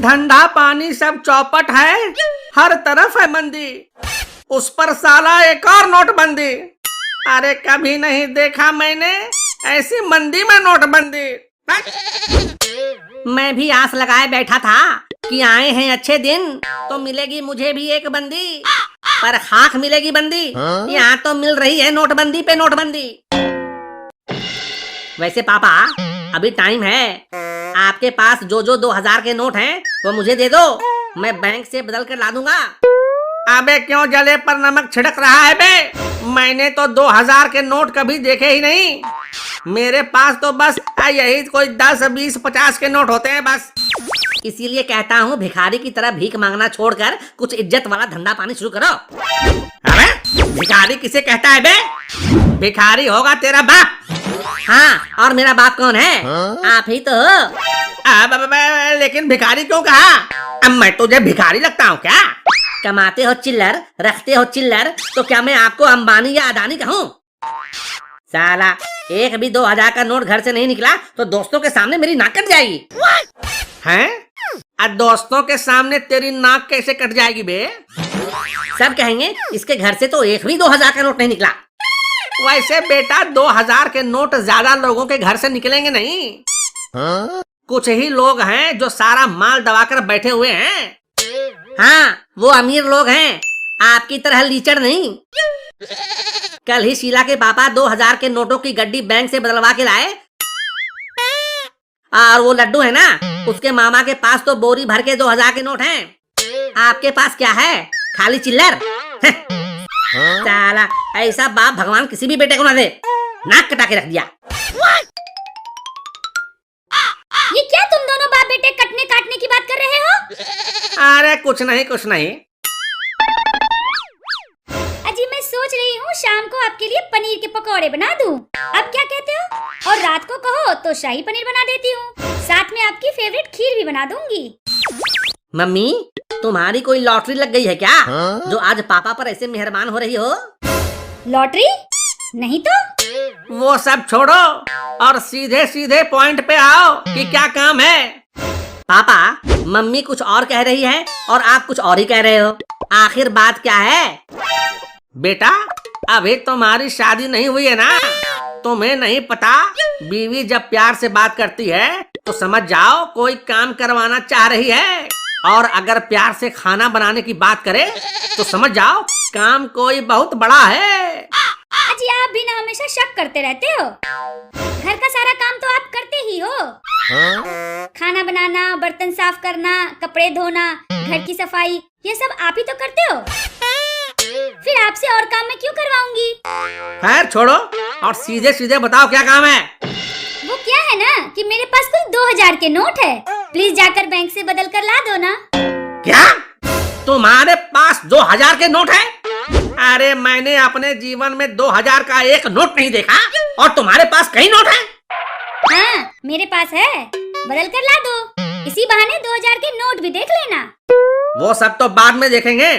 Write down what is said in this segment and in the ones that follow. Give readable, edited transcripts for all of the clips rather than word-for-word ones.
धंधा पानी सब चौपट है, हर तरफ है मंदी, उस पर साला एक और नोटबंदी। अरे कभी नहीं देखा मैंने ऐसी मंदी में नोटबंदी। मैं भी आस लगाए बैठा था कि आए हैं अच्छे दिन तो मिलेगी मुझे भी एक बंदी, पर खाक मिलेगी बंदी। यहाँ तो मिल रही है नोटबंदी पे नोटबंदी। वैसे पापा अभी टाइम है, आपके पास जो 2000 के नोट हैं वो मुझे दे दो, मैं बैंक से बदल कर ला दूंगा। अबे क्यों जले पर नमक छिड़क रहा है बे? मैंने तो 2000 के नोट कभी देखे ही नहीं। मेरे पास तो बस यही कोई 10, 20, 50 के नोट होते हैं बस। इसीलिए कहता हूँ भिखारी की तरह भीख मांगना छोड़कर कुछ इज्जत वाला धंधा पानी शुरू करो। अबे भिखारी किसे कहता है बे? भिखारी होगा तेरा बाप। हाँ, और मेरा बाप कौन है? आप ही तो हो। अब लेकिन भिखारी क्यों कहा? अब मैं तुझे भिखारी लगता हूँ क्या? कमाते हो चिल्लर, रखते हो चिल्लर, तो क्या मैं आपको अंबानी या अडानी कहूँ? साला एक भी 2000 का नोट घर से नहीं निकला तो दोस्तों के सामने मेरी नाक कट जाएगी। हैं? अब दोस्तों के सामने तेरी नाक कैसे कट जाएगी बे? सब कहेंगे इसके घर से तो एक भी 2000 का नोट नहीं निकला। वैसे बेटा 2000 के नोट ज्यादा लोगों के घर से निकलेंगे नहीं। कुछ ही लोग हैं जो सारा माल दबाकर बैठे हुए हैं। हाँ, वो अमीर लोग हैं, आपकी तरह लीचड़ नहीं। कल ही शीला के पापा 2000 के नोटों की गड्डी बैंक से बदलवा के लाए, और वो लड्डू है ना, उसके मामा के पास तो बोरी भर के 2000 के नोट हैं। आपके पास क्या है? खाली चिल्लर। साला ऐसा बाप भगवान किसी भी बेटे को ना दे। नाक कटा के रख दिया। ये क्या तुम दोनों बाप बेटे कटने काटने की बात कर रहे हो? अरे कुछ नहीं कुछ नहीं। अजी मैं सोच रही हूँ शाम को आपके लिए पनीर के पकौड़े बना दूँ। अब क्या कहते हो? और रात को कहो तो शाही पनीर बना देती हूँ, साथ में आपकी फेवरेट खीर भी बना दूंगी। मम्मी तुम्हारी कोई लॉटरी लग गई है क्या? जो आज पापा पर ऐसे मेहरबान हो रही हो। लॉटरी? नहीं तो। वो सब छोड़ो और सीधे सीधे पॉइंट पे आओ कि क्या काम है। पापा मम्मी कुछ और कह रही है और आप कुछ और ही कह रहे हो, आखिर बात क्या है? बेटा अभी तुम्हारी शादी नहीं हुई है ना, तुम्हें नहीं पता बीवी जब प्यार से बात करती है तो समझ जाओ कोई काम करवाना चाह रही है, और अगर प्यार से खाना बनाने की बात करे तो समझ जाओ काम कोई बहुत बड़ा है। अजी आप भी ना हमेशा शक करते रहते हो। घर का सारा काम तो आप करते ही हो। खाना बनाना, बर्तन साफ करना, कपड़े धोना, घर की सफाई, ये सब आप ही तो करते हो। फिर आपसे और काम मैं क्यों करवाऊंगी? खैर छोड़ो और सीधे सीधे बताओ क्या काम है। वो क्या है ना कि मेरे पास कोई 2000 के नोट है, प्लीज जाकर बैंक से बदल कर ला दो ना। क्या तुम्हारे पास 2000 के नोट है? अरे मैंने अपने जीवन में 2000 का एक नोट नहीं देखा और तुम्हारे पास कई नोट है। हाँ मेरे पास है, बदल कर ला दो, इसी बहाने 2000 के नोट भी देख लेना। वो सब तो बाद में देखेंगे।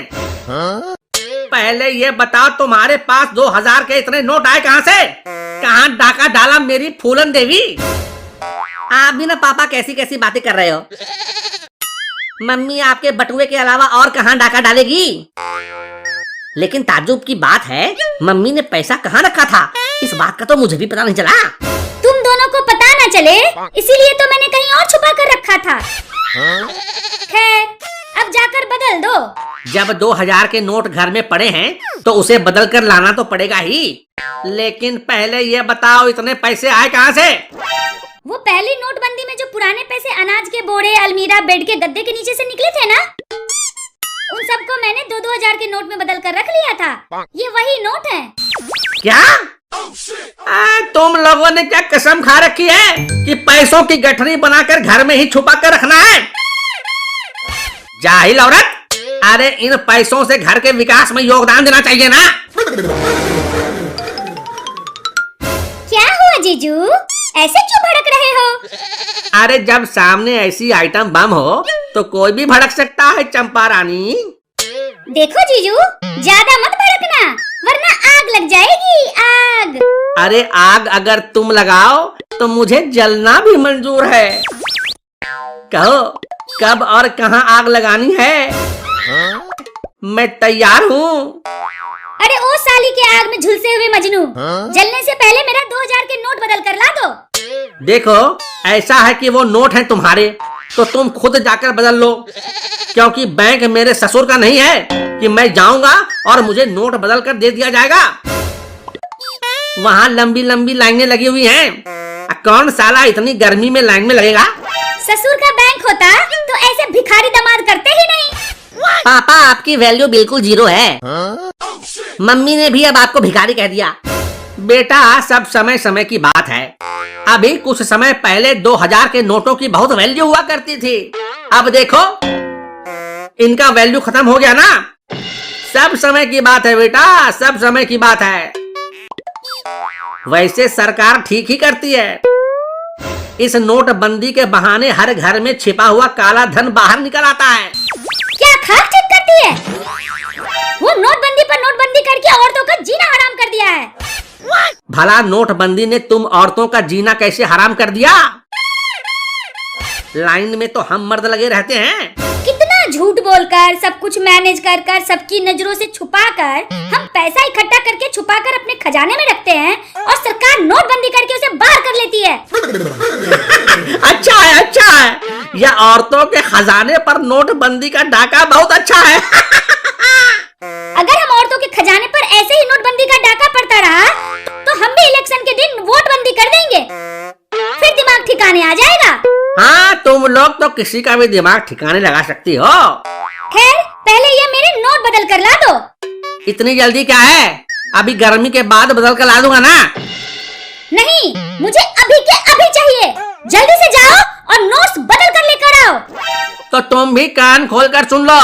पहले ये बताओ तुम्हारे पास 2000 के इतने नोट आए कहाँ से? कहाँ डाका डाला मेरी फूलन देवी? आप भी ना पापा कैसी कैसी बातें कर रहे हो। मम्मी आपके बटुए के अलावा और कहाँ डाका डालेगी? लेकिन ताज्जुब की बात है मम्मी ने पैसा कहाँ रखा था, इस बात का तो मुझे भी पता नहीं चला। तुम दोनों को पता न चले इसीलिए तो मैंने कहीं और छुपा कर रखा था। खैर अब जाकर बदल दो। जब 2000 के नोट घर में पड़े हैं तो उसे बदल कर लाना तो पड़ेगा ही, लेकिन पहले ये बताओ इतने पैसे आए कहाँ से? वो पहली नोटबंदी में जो पुराने पैसे अनाज के बोरे, अलमीरा, बेड के गद्दे के नीचे से निकले थे ना, उन सबको मैंने 2000 के नोट में बदल कर रख लिया था। ये वही नोट है। क्या? तुम लोगों ने क्या कसम खा रखी है कि पैसों की गठरी बनाकर घर में ही छुपा कर रखना है? जाहिल औरत, अरे इन पैसों से घर के विकास में योगदान देना चाहिए ना। क्या हुआ जीजू, ऐसे क्यों भड़क रहे हो? अरे जब सामने ऐसी आइटम बम हो तो कोई भी भड़क सकता है चंपा रानी। देखो जीजू ज्यादा मत भड़कना वरना आग लग जाएगी, आग। अरे आग अगर तुम लगाओ तो मुझे जलना भी मंजूर है। कहो कब और कहाँ आग लगानी है मैं तैयार हूँ। अरे ओ साली के आग में झुलसे हुए मजनू, जलने से पहले मेरा 2000 के नोट बदल कर ला दो। देखो ऐसा है कि वो नोट है तुम्हारे, तो तुम खुद जाकर बदल लो, क्योंकि बैंक मेरे ससुर का नहीं है कि मैं जाऊंगा और मुझे नोट बदल कर दे दिया जाएगा। वहाँ लंबी लंबी लाइनें लगी हुई हैं। कौन साला इतनी गर्मी में लाइन में लगेगा। ससुर का बैंक होता तो ऐसे भिखारी दामाद करते ही नहीं। पापा आपकी वैल्यू बिल्कुल 0 है। मम्मी ने भी अब आपको भिखारी कह दिया। बेटा सब समय समय की बात है। अभी कुछ समय पहले 2000 के नोटों की बहुत वैल्यू हुआ करती थी। अब देखो इनका वैल्यू खत्म हो गया ना। सब समय की बात है बेटा, सब समय की बात है। वैसे सरकार ठीक ही करती है। इस नोटबंदी के बहाने हर घर में छिपा हुआ काला धन बाहर निकल आता है। क्या खाक ठीक करती है? वो नोटबंदी पर नोटबंदी करके औरतों का जीना हराम कर दिया है। भला नोटबंदी ने तुम औरतों का जीना कैसे हराम कर दिया? लाइन में तो हम मर्द लगे रहते हैं। कितना झूठ बोलकर, सब कुछ मैनेज कर कर, सबकी नजरों से छुपाकर हम पैसा इकट्ठा करके छुपाकर अपने खजाने में रखते हैं और सरकार नोटबंदी करके उसे बाहर कर लेती है। अच्छा है, अच्छा है। यह औरतों के खजाने पर नोटबंदी का डाका बहुत अच्छा है। अगर हम औरतों के खजाने पर ऐसे ही नोटबंदी का डाका पड़ता रहा तो हम भी इलेक्शन के दिन वोटबंदी कर देंगे, फिर दिमाग ठिकाने आ जाएगा। हाँ तुम लोग तो किसी का भी दिमाग ठिकाने लगा सकती हो। खैर पहले ये मेरे नोट बदल कर ला दो। इतनी जल्दी क्या है? अभी गर्मी के बाद बदल कर ला दूंगा ना। नहीं, मुझे अभी के अभी चाहिए। जल्दी से जाओ और नोट्स बदल कर लेकर आओ। तो तुम भी कान खोल कर सुन लो।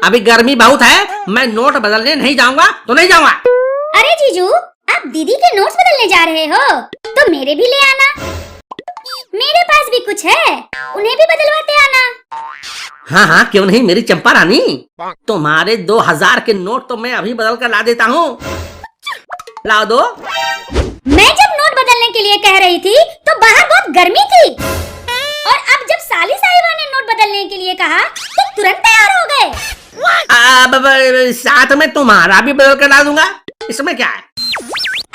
अभी गर्मी बहुत है, मैं नोट बदलने नहीं जाऊंगा तो नहीं जाऊंगा। अरे जीजू, आप दीदी के नोट्स बदलने जा रहे हो तो मेरे भी ले आना। मेरे पास भी कुछ है, उन्हें भी बदलवाते आना। हाँ हाँ क्यों नहीं मेरी चंपा रानी। तुम्हारे 2000 के नोट तो मैं अभी बदल कर ला देता हूँ। ला दो। मैं जब नोट बदलने के लिए कह रही थी तो बाहर बहुत गर्मी थी, और अब जब साली साहिबा ने नोट बदलने के लिए कहा तो तुरंत तैयार हो गए। अब साथ में तुम्हारा भी बदल कर ला दूंगा, इसमें क्या है।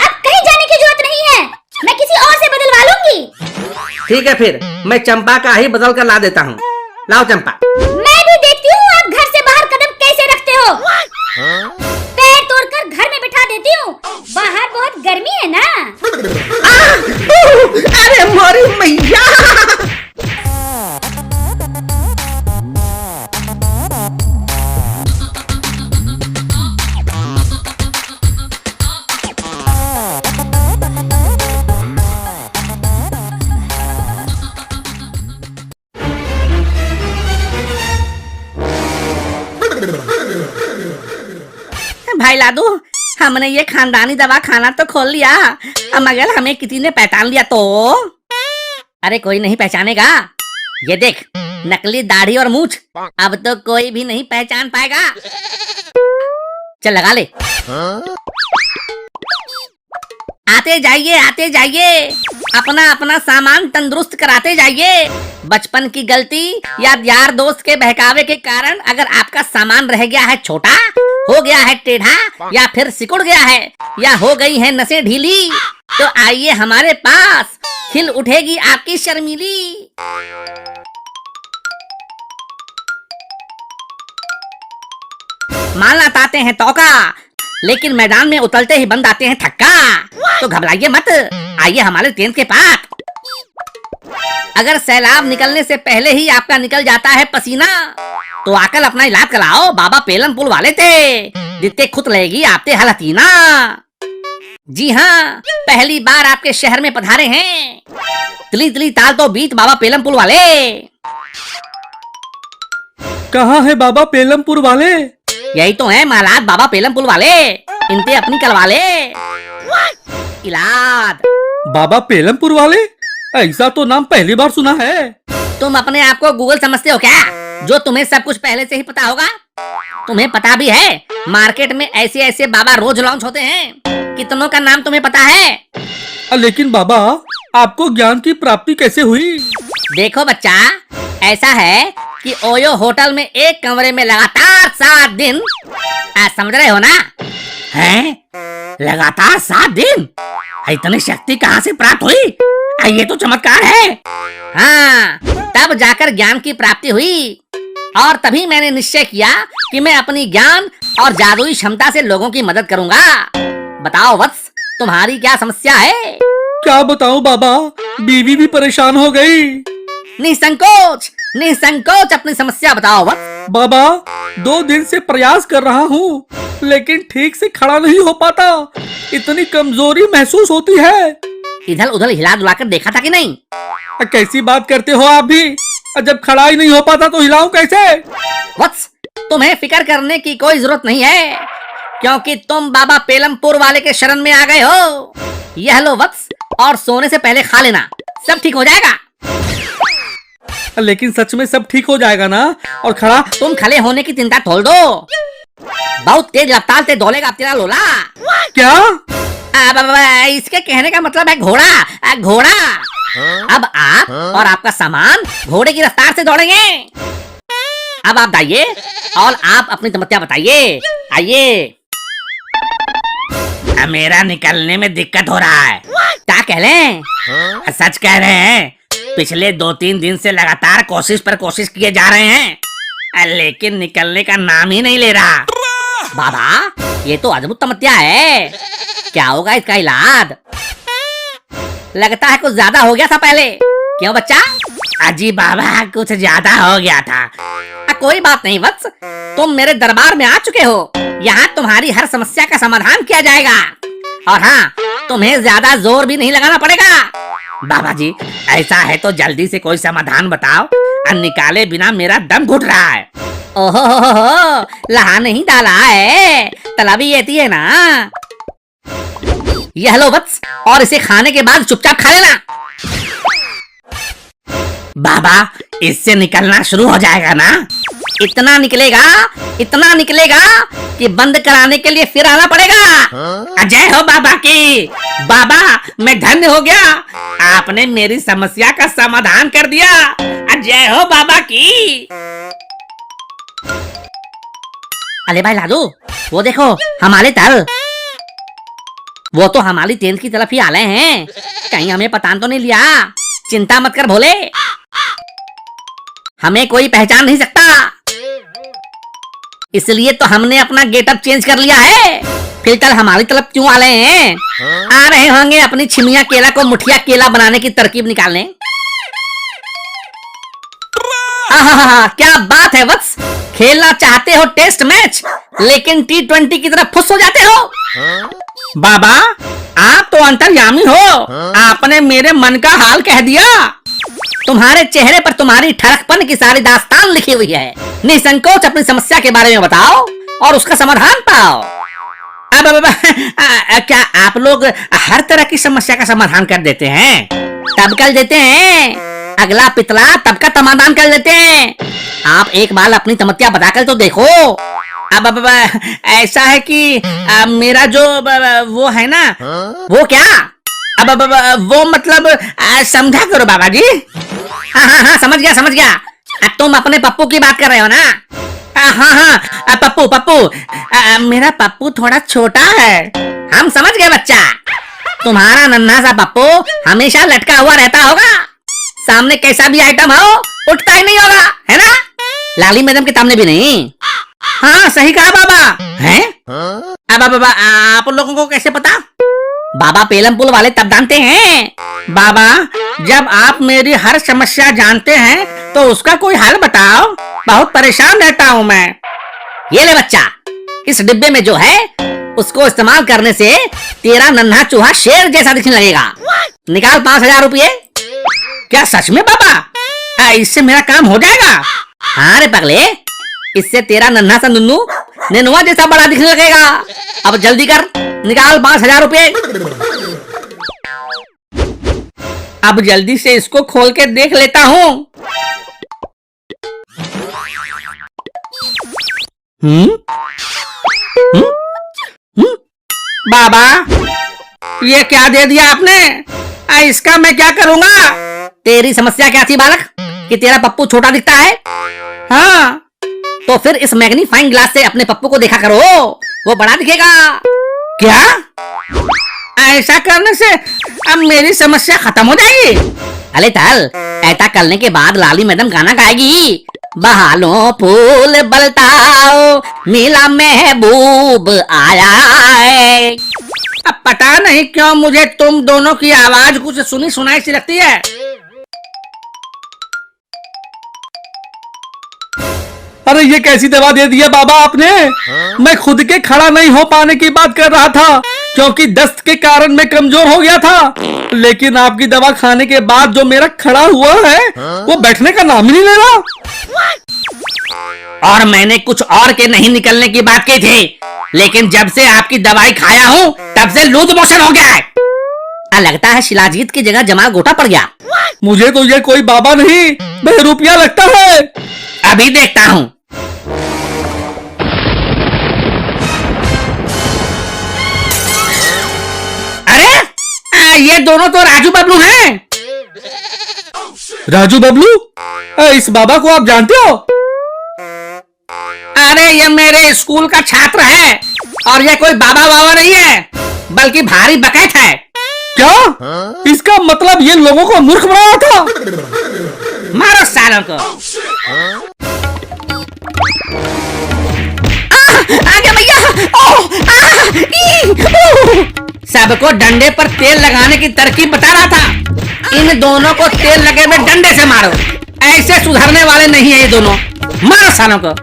अब कहीं जाने की जरूरत नहीं है, मैं किसी और से बदलवा लूंगी। ठीक है फिर मैं चंपा का ही बदल कर ला देता हूँ। लाओ चंपा। मैं भी देखती हूँ आप घर से बाहर कदम कैसे रखते हो। पैर तोड़कर घर में बिठा देती हूँ, बाहर बहुत गर्मी है ना। अरे मोरी मैया। भाई लादू, हमने ये खानदानी दवा खाना तो खोल लिया, अब मगर हमें किसी ने पहचान लिया तो। अरे कोई नहीं पहचानेगा। ये देख नकली दाढ़ी और मूंछ, अब तो कोई भी नहीं पहचान पाएगा। चल लगा ले। आते जाइए अपना अपना सामान तंदुरुस्त कराते जाइए। बचपन की गलती या यार दोस्त के बहकावे के कारण अगर आपका सामान रह गया है छोटा, हो गया है टेढ़ा, या फिर सिकुड़ गया है, या हो गई है नसें ढीली, तो आइए हमारे पास, खिल उठेगी आपकी शर्मीली। माल लाते हैं तौका, लेकिन मैदान में उतरते ही बंद आते हैं थक्का। तो घबराइए मत, आइए हमारे टेंट के पास। अगर सैलाब निकलने से पहले ही आपका निकल जाता है पसीना, तो आकर अपना इलाज कराओ, बाबा पेलन पुल वाले थे, दित्ते खुद लेगी आपते हलतीना। जी हाँ, पहली बार आपके शहर में पधारे हैं, तिली तिली ताल तो बीत बाबा पेलमपुर वाले। कहाँ है बाबा पेलमपुर वाले? यही तो है मालाद बाबा पेलमपुर वाले, इनते अपनी करवा ले इलाज। बाबा पेलमपुर वाले? ऐसा तो नाम पहली बार सुना है। तुम अपने आप को गूगल समझते हो क्या, जो तुम्हें सब कुछ पहले से ही पता होगा? तुम्हें पता भी है मार्केट में ऐसे ऐसे बाबा रोज लॉन्च होते हैं, कितनों का नाम तुम्हें पता है? लेकिन बाबा आपको ज्ञान की प्राप्ति कैसे हुई? देखो बच्चा, ऐसा है कि ओयो होटल में एक कमरे में लगातार 7 दिन, समझ रहे हो ना? हैं? लगातार 7 दिन? इतनी शक्ति कहाँ से प्राप्त हुई? ये तो चमत्कार है। हाँ, तब जाकर ज्ञान की प्राप्ति हुई और तभी मैंने निश्चय किया कि मैं अपनी ज्ञान और जादुई क्षमता से लोगों की मदद करूंगा। बताओ वत्स, तुम्हारी क्या समस्या है? क्या बताऊं बाबा, बीवी भी परेशान हो गई। निसंकोच निसंकोच अपनी समस्या बताओ वत्स। बाबा 2 दिन से प्रयास कर रहा हूँ लेकिन ठीक से खड़ा नहीं हो पाता, इतनी कमजोरी महसूस होती है। इधर उधर हिला डुला कर देखा था कि नहीं? कैसी बात करते हो आप भी, जब खड़ा ही नहीं हो पाता तो हिलाऊं कैसे? वत्स, तुम्हें फिक्र करने की कोई जरूरत नहीं है क्योंकि तुम बाबा पेलमपुर वाले के शरण में आ गए हो। यह लो वत्स, और सोने से पहले खा लेना, सब ठीक हो जाएगा। लेकिन सच में सब ठीक हो जाएगा ना? और खड़ा? तुम खड़े होने की चिंता छोड़ दो, बहुत तेज रफ्तार से दौड़ेगा तेरा लोला। क्या? इसके कहने का मतलब है घोड़ा, घोड़ा। अब आप और आपका सामान घोड़े की रफ्तार से दौड़ेंगे। अब आप जाइए और आप अपनी समस्या बताइए। आइए। मेरा निकलने में दिक्कत हो रहा है। क्या कह लें? सच कह रहे हैं, पिछले 2-3 दिन से लगातार कोशिश पर कोशिश किए जा रहे हैं लेकिन निकलने का नाम ही नहीं ले रहा। बाबा, ये तो अद्भुत समस्या है, क्या होगा इसका इलाज? लगता है कुछ ज्यादा हो गया था पहले। क्यों बच्चा? अजी बाबा, कुछ ज्यादा हो गया था। कोई बात नहीं वत्स, तुम मेरे दरबार में आ चुके हो, यहाँ तुम्हारी हर समस्या का समाधान किया जाएगा। और हाँ, तुम्हें ज्यादा जोर भी नहीं लगाना पड़ेगा। बाबा जी, ऐसा है तो जल्दी से कोई समाधान बताओ, निकाले बिना मेरा दम घुट रहा है। ओहो, लहा नहीं डाला है, तलावी येती है ना। यह लो वत्स, और इसे खाने के बाद चुपचाप खा लेना। बाबा, इससे निकलना शुरू हो जाएगा ना? इतना निकलेगा कि बंद कराने के लिए फिर आना पड़ेगा। जय हो बाबा की। बाबा, मैं धन्य हो गया, आपने मेरी समस्या का समाधान कर दिया। जय हो बाबा की। अरे भाई लालू, वो देखो हमारे तल, वो तो हमारी टेंट की तरफ ही आ रहे हैं, कहीं हमें पता तो नहीं लिया। चिंता मत कर भोले, हमें कोई पहचान नहीं सकता, इसलिए तो हमने अपना गेटअप चेंज कर लिया है। फिल्टर हमारी तरफ क्यों आ रहे हैं? आ रहे होंगे अपनी छिमिया केला को मुठिया केला बनाने की तरकीब निकालने। क्या बात है वत्स, खेलना चाहते हो टेस्ट मैच लेकिन T20 की तरफ फुस हो जाते हो। बाबा, आप तो अंतर्यामी हो, आपने मेरे मन का हाल कह दिया। तुम्हारे चेहरे पर तुम्हारी ठरकपन की सारी दास्तान लिखी हुई है। निसंकोच अपनी समस्या के बारे में बताओ और उसका समाधान पाओ। क्या आप लोग हर तरह की समस्या का समाधान कर देते हैं? तब कर देते हैं, अगला पितला तब का समाधान कर देते हैं। आप एक बार अपनी समस्या बताकर तो देखो। अब ऐसा है कि मेरा जो वो है ना, वो क्या? अब वो मतलब समझा करो बाबा जी। हाँ, समझ गया। तुम अपने पप्पू की बात कर रहे हो ना? हाँ, पप्पू, मेरा पप्पू थोड़ा छोटा है। हम समझ गए बच्चा, तुम्हारा नन्हा सा पप्पू हमेशा लटका हुआ रहता होगा, सामने कैसा भी आइटम हो उठता ही नहीं होगा, है ना? लाली मैडम के सामने भी नहीं। हाँ, सही कहा बाबा। हैं? अब आप लोगों को कैसे पता? बाबा पेलमपुर वाले तब जानते हैं। बाबा, जब आप मेरी हर समस्या जानते हैं तो उसका कोई हल बताओ, बहुत परेशान रहता हूँ मैं। ये ले बच्चा, इस डिब्बे में जो है उसको इस्तेमाल करने से तेरा नन्हा चूहा शेर जैसा दिखने लगेगा। निकाल 5000 रुपये। क्या सच में बाबा? इससे मेरा काम हो जाएगा? हाँ रे पगले, इससे तेरा नन्हा सा नुन्नू नेनुआ जैसा बड़ा दिखने लगेगा। अब जल्दी कर, निकाल 5000 रुपये। अब जल्दी से इसको खोल के देख लेता हूँ। बाबा, ये क्या दे दिया आपने? इसका मैं क्या करूँगा? तेरी समस्या क्या थी बालक, कि तेरा पप्पू छोटा दिखता है? हाँ। तो फिर इस मैग्नीफाइंग ग्लास से अपने पप्पू को देखा करो, वो बड़ा दिखेगा। क्या? ऐसा करने से अब मेरी समस्या खत्म हो जाएगी? अरे ताल, ऐसा करने के बाद लाली मैडम गाना गाएगी, बहालो फूल बलताओ मिला महबूब आया है। अब पता नहीं क्यों मुझे तुम दोनों की आवाज कुछ सुनी सुनाई सी लगती है। अरे ये कैसी दवा दे दी है बाबा आपने? मैं खुद के खड़ा नहीं हो पाने की बात कर रहा था, क्योंकि दस्त के कारण मैं कमजोर हो गया था, लेकिन आपकी दवा खाने के बाद जो मेरा खड़ा हुआ है वो बैठने का नाम ही नहीं ले रहा। और मैंने कुछ और के नहीं निकलने की बात की थी, लेकिन जब से आपकी दवाई खाया हूँ तब से लूज मोशन हो गया है। लगता है शिलाजीत की जगह जमाल गोटा पड़ गया। मुझे तो ये कोई बाबा नहीं बहरूपिया लगता है। अभी देखता हूँ। अरे ये दोनों तो राजू बबलू हैं। राजू बबलू? इस बाबा को आप जानते हो? अरे ये मेरे स्कूल का छात्र है, और ये कोई बाबा बाबा नहीं है, बल्कबल्कि भारी बकैत है। क्या? इसका मतलब ये लोगों को मूर्ख बना रहा था। मारो सालों को। आगे भैया। सबको डंडे पर तेल लगाने की तरकीब बता रहा था। इन दोनों को तेल लगे में डंडे से मारो, ऐसे सुधरने वाले नहीं है ये दोनों। मारो सालों को।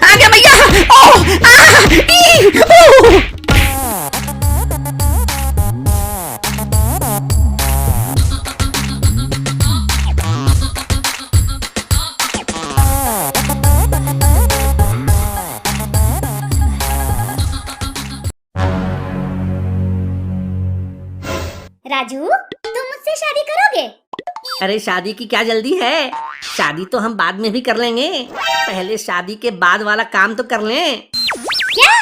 आगे भैया। राजू, तुम मुझसे शादी करोगे? अरे शादी की क्या जल्दी है, शादी तो हम बाद में भी कर लेंगे, पहले शादी के बाद वाला काम तो कर लें। क्या?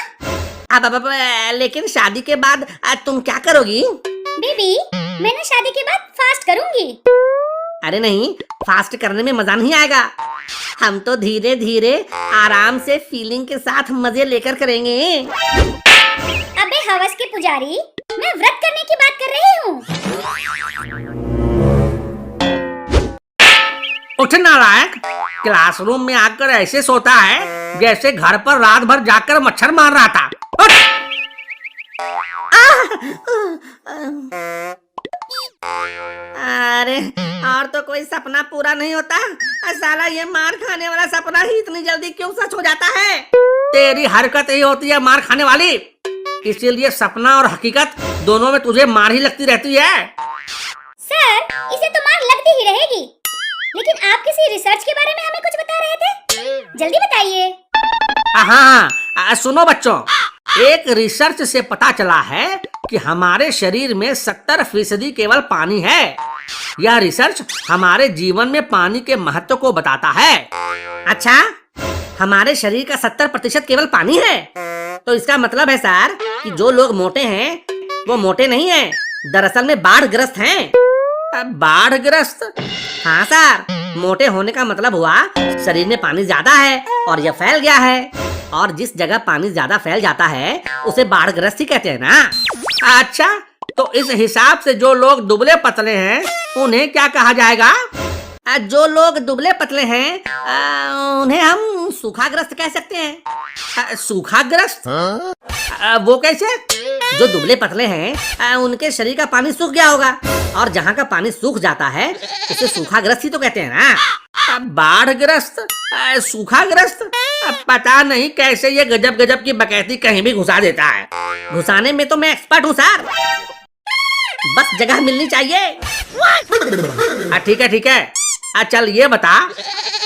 अब लेकिन शादी के बाद तुम क्या करोगी? बेबी, मैं ना शादी के बाद फास्ट करूंगी। अरे नहीं, फास्ट करने में मजा नहीं आएगा, हम तो धीरे धीरे आराम से फीलिंग के साथ मजे लेकर करेंगे। अबे हवस के पुजारी, मैं व्रत करने की बात कर रही हूँ। उठ नालायक, क्लासरूम में आकर ऐसे सोता है जैसे घर पर रात भर जाकर मच्छर मार रहा था। उठ! अरे और तो कोई सपना पूरा नहीं होता, साला ये मार खाने वाला सपना ही इतनी जल्दी क्यों सच हो जाता है? तेरी हरकत ही होती है मार खाने वाली, इसीलिए सपना और हकीकत दोनों में तुझे मार ही लगती रहती है। सर, इसे तो मार लगती ही रहेगी, लेकिन आप किसी रिसर्च के बारे में हमें कुछ बता रहे थे, जल्दी बताइए। हाँ, सुनो बच्चों, एक रिसर्च से पता चला है कि हमारे शरीर में 70% केवल पानी है। यह रिसर्च हमारे जीवन में पानी के महत्व को बताता है। अच्छा, हमारे शरीर का 70% केवल पानी है, तो इसका मतलब है सर कि जो लोग मोटे हैं वो मोटे नहीं हैं, दरअसल में बाढ़ग्रस्त हैं। बाढ़ग्रस्त? हाँ सर, मोटे होने का मतलब हुआ शरीर में पानी ज्यादा है और यह फैल गया है, और जिस जगह पानी ज्यादा फैल जाता है उसे बाढ़ग्रस्त ही कहते हैं ना। अच्छा, तो इस हिसाब से जो लोग दुबले पतले हैं उन्हें क्या कहा जाएगा? जो लोग दुबले पतले हैं उन्हें हम सूखाग्रस्त कह सकते हैं। सूखाग्रस्त? वो कैसे? जो दुबले पतले हैं उनके शरीर का पानी सूख गया होगा, और जहाँ का पानी सूख जाता है उसे सूखाग्रस्त ही तो कहते हैं ना। बाढ़ग्रस्त, सूखाग्रस्त, पता नहीं कैसे ये गजब गजब की बकैती कहीं भी घुसा देता है। घुसाने में तो मैं एक्सपर्ट हूँ सर, बस जगह मिलनी चाहिए। ठीक है, चल ये बता,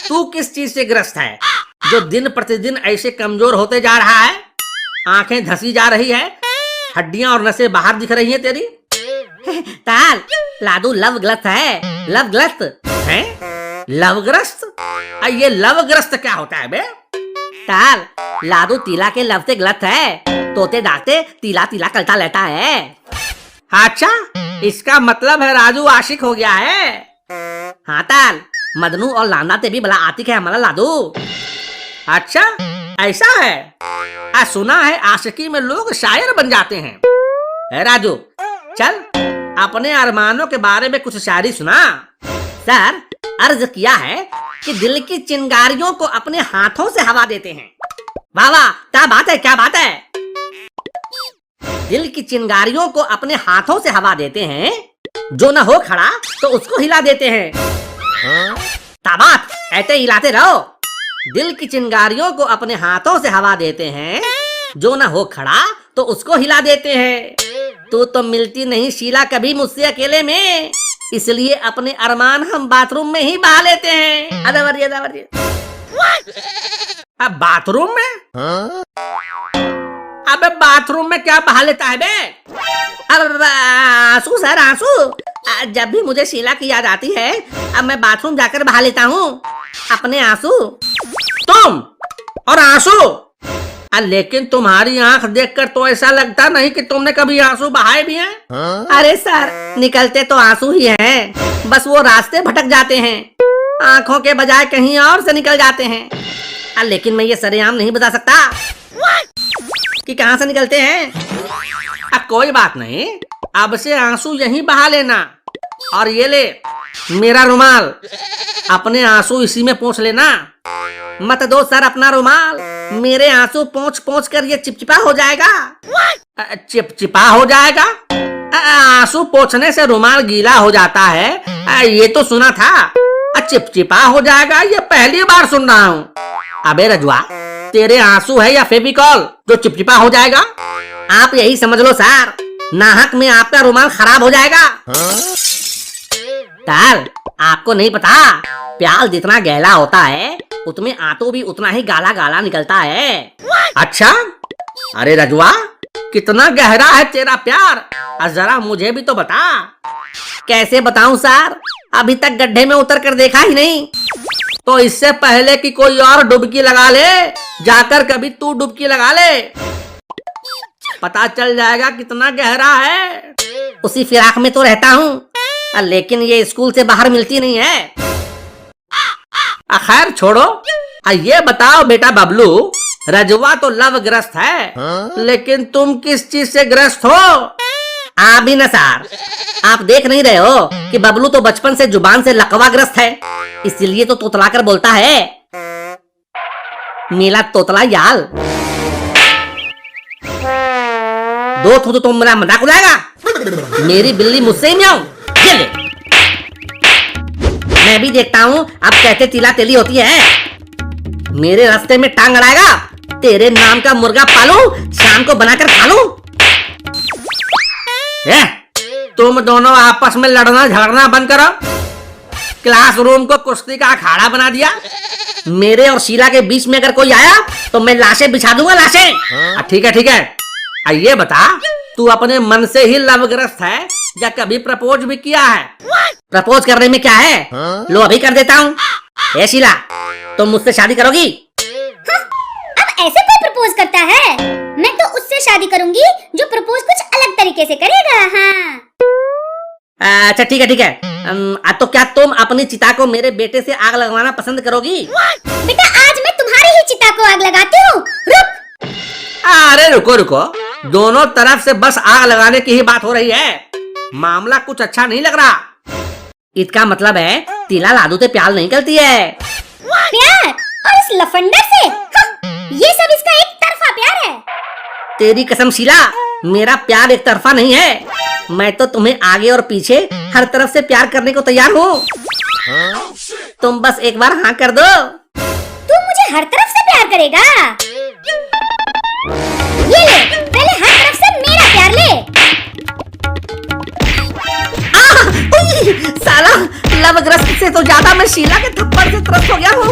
तू किस चीज से ग्रस्त है जो दिन प्रतिदिन ऐसे कमजोर होते जा रहा है? आंखें धसी जा रही है, हड्डियां और नसें बाहर दिख रही हैं तेरी। ताल, लादू लवग्रस्त है। लवग्रस्त है? लवग्रस्त? ये लवग्रस्त क्या होता है बे? ताल, लादू तीला के लव से ग्रस्त है, तोते डाकते तीला तीला करता रहता है। अच्छा, इसका मतलब है राजू आशिक हो गया है। हाँ ताल, मदनू और लांदा ते भी भला आती है हमारा लादू। अच्छा ऐसा है। सुना है आशिकी में लोग शायर बन जाते हैं। है राजू, चल अपने अरमानों के बारे में कुछ शायरी सुना। सर, अर्ज किया है कि दिल की चिंगारियों को अपने हाथों से हवा देते हैं। वाह वाह, क्या बात है, क्या बात है। दिल की चिंगारियों को अपने हाथों से हवा देते हैं, जो न हो खड़ा तो उसको हिला देते हैं। ताबात, ऐसे हिलाते रहो। दिल की चिंगारियों को अपने हाथों से हवा देते हैं, जो न हो खड़ा तो उसको हिला देते हैं। तू तो मिलती नहीं शीला कभी मुझसे अकेले में, इसलिए अपने अरमान हम बाथरूम में ही बहा लेते हैं। अरे अब बाथरूम में? अबे बाथरूम में क्या बहा लेता है बे? अब आंसू सर, आंसू। जब भी मुझे शीला की याद आती है, अब मैं बाथरूम जाकर बहा लेता हूँ अपने आंसू। तुम और आंसू? लेकिन तुम्हारी आंख देखकर तो ऐसा लगता नहीं कि तुमने कभी आंसू बहाए भी हैं। अरे सर, निकलते तो आंसू ही हैं, बस वो रास्ते भटक जाते हैं, आंखों के बजाय कहीं और से निकल जाते हैं। लेकिन मैं ये सरेआम नहीं बता सकता कि कहाँ से निकलते हैं। कोई बात नहीं, अब से आंसू यहीं बहा लेना। और ये ले मेरा रुमाल, अपने आंसू इसी में पोंछ लेना। मत दो सर अपना रुमाल, मेरे आंसू पोंछ पोंछ कर ये चिपचिपा हो जाएगा। चिपचिपा हो जाएगा? आंसू पोंछने से रुमाल गीला हो जाता है, ये तो सुना था। चिपचिपा हो जाएगा, ये पहली बार सुन रहा हूँ। अबे रजुआ, तेरे आंसू है या फेविकॉल जो चिपचिपा हो जाएगा? आप यही समझ लो सर, नाहक में आपका रुमाल खराब हो जाएगा। ताल, आपको नहीं पता, प्याल जितना गहरा होता है उसमें आंसू भी उतना ही गाला गाला निकलता है। अच्छा? अरे रजुआ, कितना गहरा है तेरा प्यार, जरा मुझे भी तो बता। कैसे बताऊं सर, अभी तक गड्ढे में उतर कर देखा ही नहीं। तो इससे पहले कि कोई और डुबकी लगा ले, जाकर कभी तू डुबकी लगा ले, पता चल जाएगा कितना गहरा है। उसी फिराक में तो रहता हूँ, लेकिन ये स्कूल से बाहर मिलती नहीं है। खैर छोड़ो, ये बताओ बेटा बबलू, रजवा तो लवग्रस्त है, लेकिन तुम किस चीज से ग्रस्त हो? आप भी न सर, आप देख नहीं रहे हो कि बबलू तो बचपन से जुबान से लकवाग्रस्त है, इसलिए तो तोतला कर बोलता है। मेला तोतला याल। दो थू तो तुम मेरा मजाक उड़ाएगा? मेरी बिल्ली मुझसे ही म्याऊं। ये ले, मैं भी देखता हूँ अब कैसे तिला तेली होती है। मेरे रास्ते में टांग अड़ाएगा, तेरे नाम का मुर्गा पालूं, शाम को बनाकर खा लूं। तुम दोनों आपस में लड़ना झगड़ना बंद करो। क्लासरूम को कुश्ती का अखाड़ा बना दिया। मेरे और शीला के बीच में अगर कोई आया तो मैं लाशें बिछा दूंगा, लाशें। ठीक है ठीक है। ये बता, तू अपने मन से ही लवग्रस्त है या कभी प्रपोज भी किया है? प्रपोज करने में क्या है, लो अभी कर देता हूँ। ए शीला, तुम मुझसे शादी करोगी? हाँ, अब ऐसे कोई प्रपोज करता है? मैं तो उससे शादी करूंगी जो प्रपोज कुछ अलग तरीके से करेगा। हाँ। अच्छा ठीक है ठीक है। तो क्या तुम अपनी चिता को मेरे बेटे से आग लगवाना पसंद करोगी? बेटा, आज मैं तुम्हारी ही चिता को आग लगाती हूँ। रुक। अरे रुको रुको, दोनों तरफ से बस आग लगाने की ही बात हो रही है, मामला कुछ अच्छा नहीं लग रहा। इसका मतलब है तिला लादू से प्यार नहीं करती है। प्यार? और इस लफंडर से? हाँ, ये सब इसका एक तरफा प्यार है। तेरी कसम शीला, मेरा प्यार एक तरफा नहीं है। मैं तो तुम्हें आगे और पीछे हर तरफ से प्यार करने को तैयार हूँ। तुम बस एक बार हाँ कर दो। तू मुझे हर तरफ से प्यार करेगा? ये ले, पहले हर तरफ से मेरा प्यार ले। साला, लवग्रस्त से तो ज्यादा मैं शीला के थप्पड़ से त्रस्त हो गया हूँ।